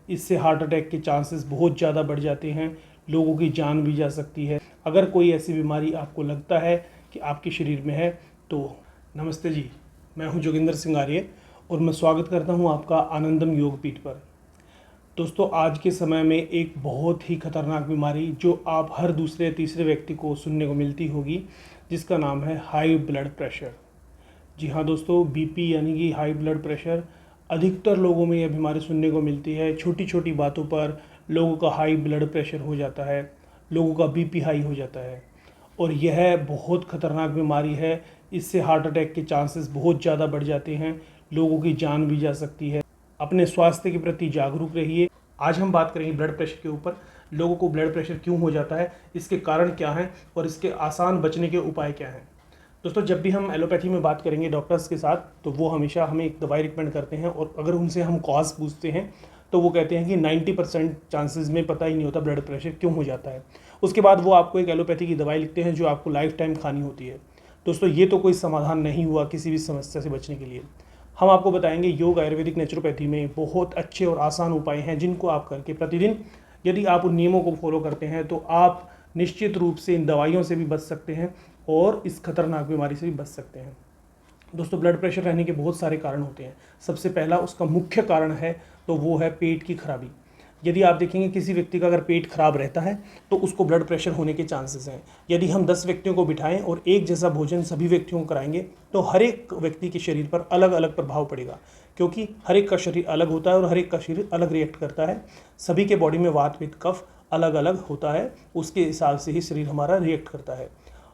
इससे heart attack के chances बहुत ज़्यादा बढ़ जाते हैं, लोगों की जान भी जा सकती है। अगर कोई ऐसी बीमारी आपको लगता है कि आपके शरीर में है तो नमस्ते जी, मैं हूं जोगिंदर सिंह आर्य और मैं स्वागत करता हूं आपका आनंदम योग पीठ पर। दोस्तों, आज के समय में एक बहुत ही खतरनाक बीमारी जो आप हर दूसरे तीसरे व्यक्ति को सुनने को मिलती होगी, जिसका नाम है हाई ब्लड प्रेशर। जी हाँ दोस्तों, बीपी यानी कि हाई ब्लड प्रेशर, अधिकतर लोगों में यह बीमारी सुनने को मिलती है। छोटी छोटी बातों पर लोगों का हाई ब्लड प्रेशर हो जाता है, लोगों का बीपी हाई हो जाता है और यह बहुत खतरनाक बीमारी है। इससे हार्ट अटैक के चांसेस बहुत ज़्यादा बढ़ जाते हैं, लोगों की जान भी जा सकती है। अपने स्वास्थ्य के प्रति जागरूक रहिए। आज हम बात करेंगे ब्लड प्रेशर के ऊपर। लोगों को ब्लड प्रेशर क्यों हो जाता है, इसके कारण क्या हैं और इसके आसान बचने के उपाय क्या हैं। दोस्तों, जब भी हम एलोपैथी में बात करेंगे डॉक्टर्स के साथ, तो वो हमेशा हमें एक दवाई रिकमेंड करते हैं और अगर उनसे हम कॉज पूछते हैं तो वो कहते हैं कि 90% चांसेस में पता ही नहीं होता ब्लड प्रेशर क्यों हो जाता है। उसके बाद वो आपको एक एलोपैथी की दवाई लिखते हैं जो आपको लाइफ टाइम खानी होती है। दोस्तों, ये तो कोई समाधान नहीं हुआ किसी भी समस्या से बचने के लिए। हम आपको बताएंगे योग, आयुर्वेदिक, नेचुरोपैथी में बहुत अच्छे और आसान उपाय हैं जिनको आप करके प्रतिदिन यदि आप उन नियमों को फॉलो करते हैं तो आप निश्चित रूप से इन दवाइयों से भी बच सकते हैं और इस खतरनाक बीमारी से भी बच सकते हैं। दोस्तों, ब्लड प्रेशर रहने के बहुत सारे कारण होते हैं। सबसे पहला उसका मुख्य कारण है तो वो है पेट की खराबी। यदि आप देखेंगे किसी व्यक्ति का अगर पेट खराब रहता है तो उसको ब्लड प्रेशर होने के चांसेस हैं। यदि हम 10 व्यक्तियों को बिठाएं और एक जैसा भोजन सभी व्यक्तियों को कराएंगे तो हर एक व्यक्ति के शरीर पर अलग अलग प्रभाव पड़ेगा, क्योंकि हर एक का शरीर अलग होता है और हर एक का शरीर अलग रिएक्ट करता है। सभी के बॉडी में वात, पित्त, कफ अलग अलग होता है, उसके हिसाब से ही शरीर हमारा रिएक्ट करता है।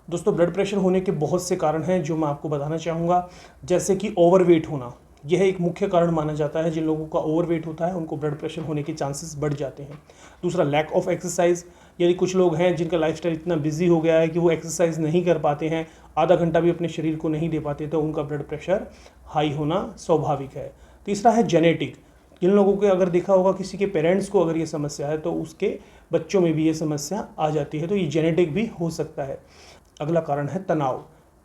दोस्तों, ब्लड प्रेशर होने के बहुत से कारण हैं जो मैं आपको बताना चाहूँगा, जैसे कि ओवरवेट होना। यह एक मुख्य कारण माना जाता है। जिन लोगों का ओवरवेट होता है उनको ब्लड प्रेशर होने के चांसेस बढ़ जाते हैं। दूसरा, लैक ऑफ एक्सरसाइज। यदि कुछ लोग हैं जिनका लाइफस्टाइल इतना बिजी हो गया है कि वो एक्सरसाइज नहीं कर पाते हैं, आधा घंटा भी अपने शरीर को नहीं दे पाते, तो उनका ब्लड प्रेशर हाई होना स्वाभाविक है। तीसरा है जेनेटिक। जिन लोगों के अगर देखा होगा किसी के पेरेंट्स को अगर ये समस्या है तो उसके बच्चों में भी ये समस्या आ जाती है, तो ये जेनेटिक भी हो सकता है। अगला कारण है तनाव।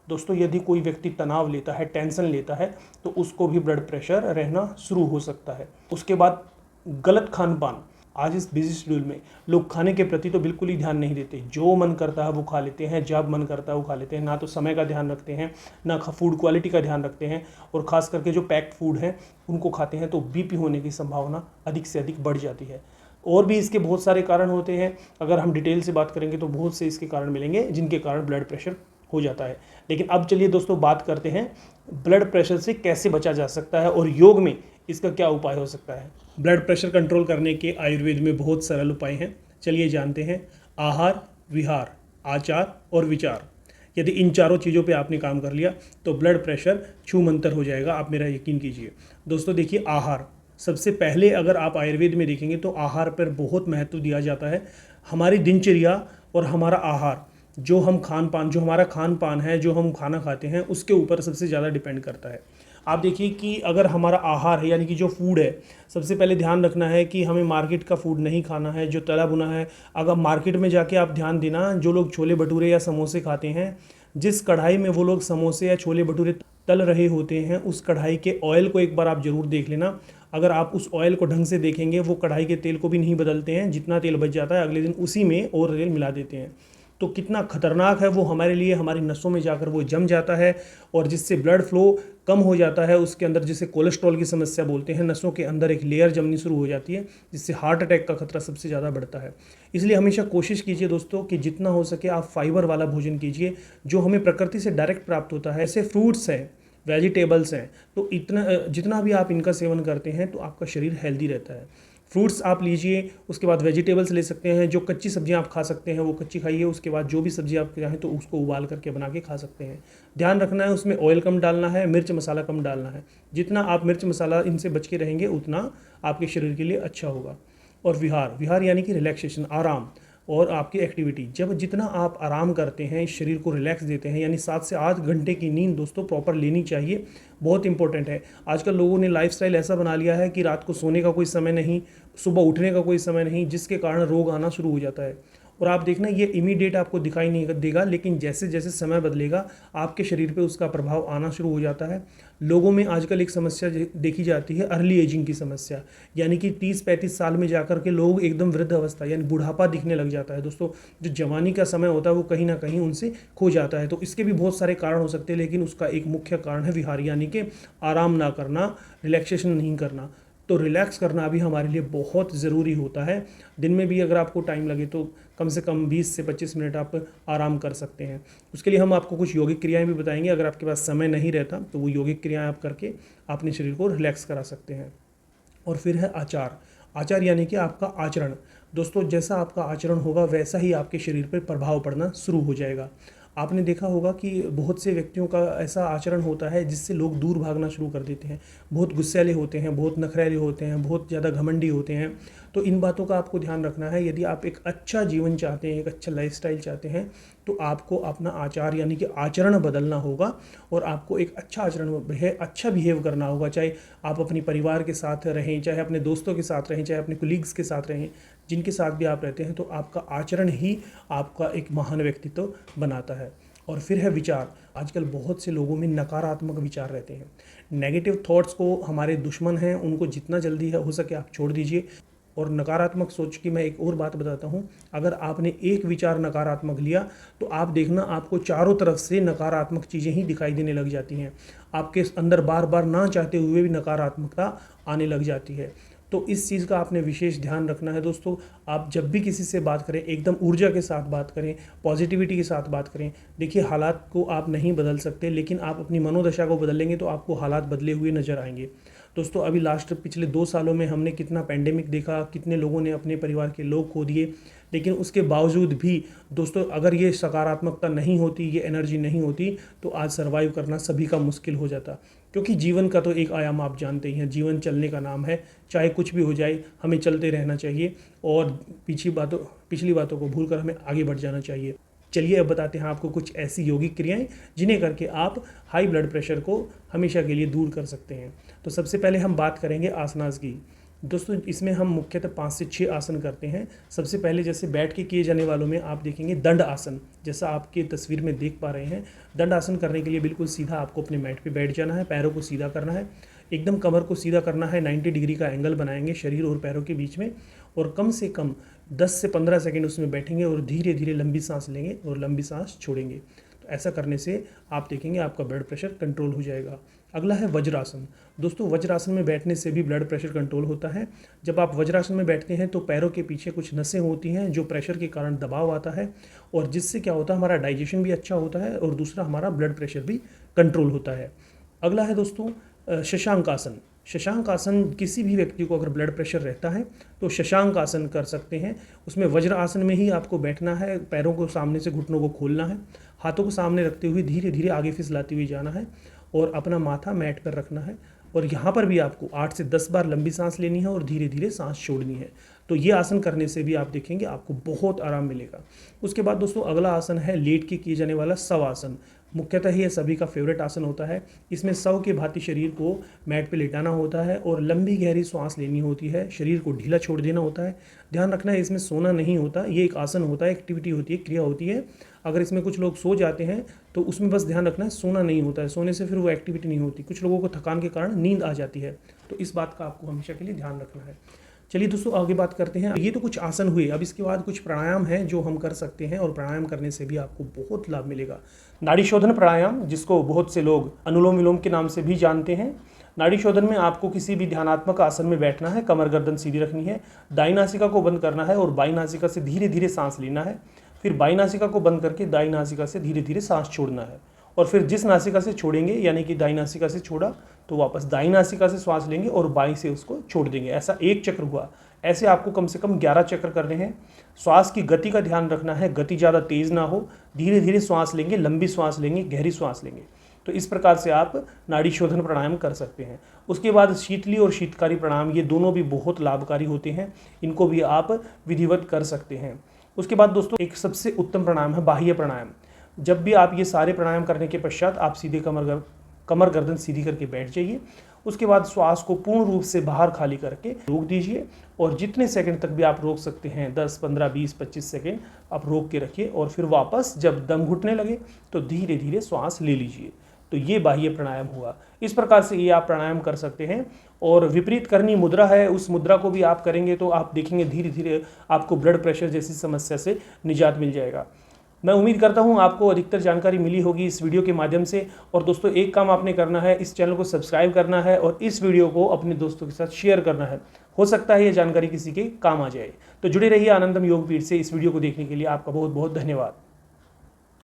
दोस्तों, यदि कोई व्यक्ति तनाव लेता है, टेंशन लेता है, तो उसको भी ब्लड प्रेशर रहना शुरू हो सकता है। उसके बाद गलत खान पान। आज इस बिजी शेड्यूल में लोग खाने के प्रति तो बिल्कुल ही ध्यान नहीं देते। जो मन करता है वो खा लेते हैं, जब मन करता है वो खा लेते हैं। ना तो समय का ध्यान रखते हैं, ना फूड क्वालिटी का ध्यान रखते हैं, और ख़ास करके जो पैक्ड फूड हैं उनको खाते हैं, तो बीपी होने की संभावना अधिक से अधिक बढ़ जाती है। और भी इसके बहुत सारे कारण होते हैं। अगर हम डिटेल से बात करेंगे तो बहुत से इसके कारण मिलेंगे जिनके कारण ब्लड प्रेशर हो जाता है। लेकिन अब चलिए दोस्तों बात करते हैं ब्लड प्रेशर से कैसे बचा जा सकता है और योग में इसका क्या उपाय हो सकता है। ब्लड प्रेशर कंट्रोल करने के आयुर्वेद में बहुत सरल उपाय हैं, चलिए जानते हैं। आहार, विहार, आचार और विचार। यदि इन चारों चीज़ों पे आपने काम कर लिया तो ब्लड प्रेशर छूमंतर हो जाएगा, आप मेरा यकीन कीजिए। दोस्तों देखिए, आहार सबसे पहले अगर आप आयुर्वेद में देखेंगे तो आहार पर बहुत महत्व दिया जाता है। हमारी दिनचर्या और हमारा आहार, जो हमारा खान पान है, जो हम खाना खाते हैं, उसके ऊपर सबसे ज़्यादा डिपेंड करता है। आप देखिए कि अगर हमारा आहार है यानी कि जो फूड है, सबसे पहले ध्यान रखना है कि हमें मार्केट का फूड नहीं खाना है जो तला भुना है। अगर मार्केट में जाके आप ध्यान देना, जो लोग छोले भटूरे या समोसे खाते हैं, जिस कढ़ाई में वो लोग समोसे या छोले भटूरे तल रहे होते हैं, उस कढ़ाई के ऑयल को एक बार आप ज़रूर देख लेना। अगर आप उस ऑयल को ढंग से देखेंगे, वो कढ़ाई के तेल को भी नहीं बदलते हैं, जितना तेल बच जाता है अगले दिन उसी में और तेल मिला देते हैं। तो कितना खतरनाक है वो हमारे लिए। हमारी नसों में जाकर वो जम जाता है और जिससे ब्लड फ्लो कम हो जाता है, उसके अंदर जिसे कोलेस्ट्रॉल की समस्या बोलते हैं, नसों के अंदर एक लेयर जमनी शुरू हो जाती है, जिससे हार्ट अटैक का खतरा सबसे ज़्यादा बढ़ता है। इसलिए हमेशा कोशिश कीजिए दोस्तों कि जितना हो सके आप फाइबर वाला भोजन कीजिए, जो हमें प्रकृति से डायरेक्ट प्राप्त होता है। ऐसे फ्रूट्स हैं, वेजिटेबल्स हैं, तो जितना भी आप इनका सेवन करते हैं तो आपका शरीर हेल्दी रहता है। फ्रूट्स आप लीजिए, उसके बाद वेजिटेबल्स ले सकते हैं। जो कच्ची सब्जियां आप खा सकते हैं वो कच्ची खाइए, उसके बाद जो भी सब्जी आप चाहें तो उसको उबाल करके बना के खा सकते हैं। ध्यान रखना है उसमें ऑयल कम डालना है, मिर्च मसाला कम डालना है। जितना आप मिर्च मसाला इनसे बच के रहेंगे उतना आपके शरीर के लिए अच्छा होगा। और विहार यानी कि रिलैक्सेशन, आराम और आपकी एक्टिविटी। जब जितना आप आराम करते हैं, शरीर को रिलैक्स देते हैं, यानी 7 से 8 घंटे की नींद दोस्तों प्रॉपर लेनी चाहिए, बहुत इंपॉर्टेंट है। आजकल लोगों ने लाइफस्टाइल ऐसा बना लिया है कि रात को सोने का कोई समय नहीं, सुबह उठने का कोई समय नहीं, जिसके कारण रोग आना शुरू हो जाता है। और आप देखना ये इमीडिएट आपको दिखाई नहीं देगा, लेकिन जैसे जैसे समय बदलेगा आपके शरीर पे उसका प्रभाव आना शुरू हो जाता है। लोगों में आजकल एक समस्या देखी जाती है, अर्ली एजिंग की समस्या, यानी कि 30-35 साल में जाकर के लोग एकदम वृद्ध अवस्था यानी बुढ़ापा दिखने लग जाता है। दोस्तों, जो जवानी का समय होता है वो कहीं ना कहीं उनसे खो जाता है। तो इसके भी बहुत सारे कारण हो सकते हैं, लेकिन उसका एक मुख्य कारण है विहार, यानी कि आराम ना करना, रिलैक्सेशन नहीं करना। तो रिलैक्स करना अभी हमारे लिए बहुत ज़रूरी होता है। दिन में भी अगर आपको टाइम लगे तो कम से कम 20 से 25 मिनट आप आराम कर सकते हैं। उसके लिए हम आपको कुछ यौगिक क्रियाएं भी बताएंगे। अगर आपके पास समय नहीं रहता तो वो यौगिक क्रियाएं आप करके अपने शरीर को रिलैक्स करा सकते हैं। और फिर है आचार। आचार यानी कि आपका आचरण। दोस्तों, जैसा आपका आचरण होगा वैसा ही आपके शरीर पर प्रभाव पड़ना शुरू हो जाएगा। आपने देखा होगा कि बहुत से व्यक्तियों का ऐसा आचरण होता है जिससे लोग दूर भागना शुरू कर देते हैं। बहुत गुस्सैले होते हैं, बहुत नखरैले होते हैं, बहुत ज़्यादा घमंडी होते हैं। तो इन बातों का आपको ध्यान रखना है। यदि आप एक अच्छा जीवन चाहते हैं, एक अच्छा लाइफस्टाइल चाहते हैं, तो आपको अपना आचार यानी कि आचरण बदलना होगा और आपको एक अच्छा अच्छा बिहेव करना होगा। चाहे आप अपने परिवार के साथ रहें, चाहे अपने दोस्तों के साथ रहें, चाहे अपने कोलीग्स के साथ रहें, जिनके साथ भी आप रहते हैं, तो आपका आचरण ही आपका एक महान व्यक्तित्व बनाता है। और फिर है विचार। आजकल बहुत से लोगों में नकारात्मक विचार रहते हैं। नेगेटिव थॉट्स को हमारे दुश्मन हैं, उनको जितना जल्दी हो सके आप छोड़ दीजिए। और नकारात्मक सोच की मैं एक और बात बताता हूँ। अगर आपने एक विचार नकारात्मक लिया तो आप देखना आपको चारों तरफ से नकारात्मक चीज़ें ही दिखाई देने लग जाती हैं। आपके अंदर बार बार ना चाहते हुए भी नकारात्मकता आने लग जाती है। तो इस चीज़ का आपने विशेष ध्यान रखना है। दोस्तों, आप जब भी किसी से बात करें एकदम ऊर्जा के साथ बात करें, पॉजिटिविटी के साथ बात करें। देखिए, हालात को आप नहीं बदल सकते, लेकिन आप अपनी मनोदशा को बदलेंगे तो आपको हालात बदले हुए नजर आएंगे। दोस्तों, अभी पिछले 2 सालों में हमने कितना पैंडेमिक देखा, कितने लोगों ने अपने परिवार के लोग खो दिए। लेकिन उसके बावजूद भी दोस्तों, अगर ये सकारात्मकता नहीं होती, ये एनर्जी नहीं होती, तो आज सर्वाइव करना सभी का मुश्किल हो जाता। क्योंकि जीवन का तो एक आयाम आप जानते ही हैं, जीवन चलने का नाम है। चाहे कुछ भी हो जाए, हमें चलते रहना चाहिए और पिछली बातों को भूलकर हमें आगे बढ़ जाना चाहिए। चलिए अब बताते हैं आपको कुछ ऐसी योगिक क्रियाएं जिन्हें करके आप हाई ब्लड प्रेशर को हमेशा के लिए दूर कर सकते हैं। तो सबसे पहले हम बात करेंगे आसनास की। दोस्तों, इसमें हम मुख्यतः 5 से 6 आसन करते हैं। सबसे पहले जैसे बैठ के किए जाने वालों में आप देखेंगे दंड आसन, जैसा आपकी तस्वीर में देख पा रहे हैं। दंड आसन करने के लिए बिल्कुल सीधा आपको अपने मैट पे बैठ जाना है, पैरों को सीधा करना है, एकदम कमर को सीधा करना है, 90 डिग्री का एंगल बनाएंगे शरीर और पैरों के बीच में, और कम से कम 10 से 15 सेकेंड उसमें बैठेंगे और धीरे धीरे लंबी सांस लेंगे और लंबी सांस छोड़ेंगे। तो ऐसा करने से आप देखेंगे आपका ब्लड प्रेशर कंट्रोल हो जाएगा। अगला है वज्रासन। दोस्तों, वज्रासन में बैठने से भी ब्लड प्रेशर कंट्रोल होता है। जब आप वज्रासन में बैठते हैं तो पैरों के पीछे कुछ नसें होती हैं जो प्रेशर के कारण दबाव आता है, और जिससे क्या होता है, हमारा डाइजेशन भी अच्छा होता है और दूसरा हमारा ब्लड प्रेशर भी कंट्रोल होता है। अगला है दोस्तों शशांक आसन। शशांक आसन, किसी भी व्यक्ति को अगर ब्लड प्रेशर रहता है तो शशांक आसन कर सकते हैं। उसमें वज्र आसन में ही आपको बैठना है, पैरों को सामने से घुटनों को खोलना है, हाथों को सामने रखते हुए धीरे धीरे आगे फिसलाते हुए जाना है और अपना माथा मैट पर रखना है। और यहाँ पर भी आपको 8 से 10 बार लंबी सांस लेनी है और धीरे धीरे सांस छोड़नी है। तो ये आसन करने से भी आप देखेंगे आपको बहुत आराम मिलेगा। उसके बाद दोस्तों अगला आसन है लेट के किए जाने वाला शव आसन। मुख्यतः ये सभी का फेवरेट आसन होता है। इसमें शव के भांति शरीर को मैट पे लेटाना होता है और लंबी गहरी सांस लेनी होती है, शरीर को ढीला छोड़ देना होता है। ध्यान रखना है, इसमें सोना नहीं होता, ये एक आसन होता है, एक्टिविटी होती है, क्रिया होती है। अगर इसमें कुछ लोग सो जाते हैं तो उसमें बस ध्यान रखना है, सोना नहीं होता है, सोने से फिर वो एक्टिविटी नहीं होती। कुछ लोगों को थकान के कारण नींद आ जाती है, तो इस बात का आपको हमेशा के लिए ध्यान रखना है। चलिए दोस्तों आगे बात करते हैं। ये तो कुछ आसन हुए, अब इसके बाद कुछ प्राणायाम हैं जो हम कर सकते हैं और प्राणायाम करने से भी आपको बहुत लाभ मिलेगा। नाड़ी शोधन प्राणायाम, जिसको बहुत से लोग अनुलोम विलोम के नाम से भी जानते हैं। नाड़ी शोधन में आपको किसी भी ध्यानात्मक आसन में बैठना है, कमर गर्दन सीधी रखनी है, दाई नासिका को बंद करना है और बाई नासिका से धीरे धीरे सांस लेना है, फिर बाई नासिका को बंद करके दाई नासिका से धीरे धीरे सांस छोड़ना है, और फिर जिस नासिका से छोड़ेंगे यानी कि दाई नासिका से छोड़ा तो वापस दाई नासिका से श्वास लेंगे और बाई से उसको छोड़ देंगे। ऐसा एक चक्र हुआ। ऐसे आपको कम से कम 11 चक्र करने हैं। श्वास की गति का ध्यान रखना है, गति ज़्यादा तेज़ ना हो, धीरे धीरे श्वास लेंगे, लंबी श्वास लेंगे, गहरी श्वास लेंगे। तो इस प्रकार से आप नाड़ी शोधन प्राणायाम कर सकते हैं। उसके बाद शीतली और शीतकारी प्राणायाम, ये दोनों भी बहुत लाभकारी होते हैं, इनको भी आप विधिवत कर सकते हैं। उसके बाद दोस्तों एक सबसे उत्तम प्राणायाम है बाह्य प्राणायाम। जब भी आप ये सारे प्राणायाम करने के पश्चात आप सीधे कमर गर्दन सीधी करके बैठ जाइए उसके बाद श्वास को पूर्ण रूप से बाहर खाली करके रोक दीजिए और जितने सेकंड तक भी आप रोक सकते हैं 10, 15, 20, 25 सेकंड आप रोक के रखिए और फिर वापस जब दम घुटने लगे तो धीरे धीरे श्वास ले लीजिए। तो ये बाह्य प्राणायाम हुआ। इस प्रकार से ये आप प्राणायाम कर सकते हैं। और विपरीत करनी मुद्रा है, उस मुद्रा को भी आप करेंगे तो आप देखेंगे धीरे धीरे आपको ब्लड प्रेशर जैसी समस्या से निजात मिल जाएगा। मैं उम्मीद करता हूं आपको अधिकतर जानकारी मिली होगी इस वीडियो के माध्यम से। और दोस्तों एक काम आपने करना है, इस चैनल को सब्सक्राइब करना है और इस वीडियो को अपने दोस्तों के साथ शेयर करना है। हो सकता है ये जानकारी किसी के काम आ जाए। तो जुड़े रहिए आनंदम योगपीठ से। इस वीडियो को देखने के लिए आपका बहुत बहुत धन्यवाद।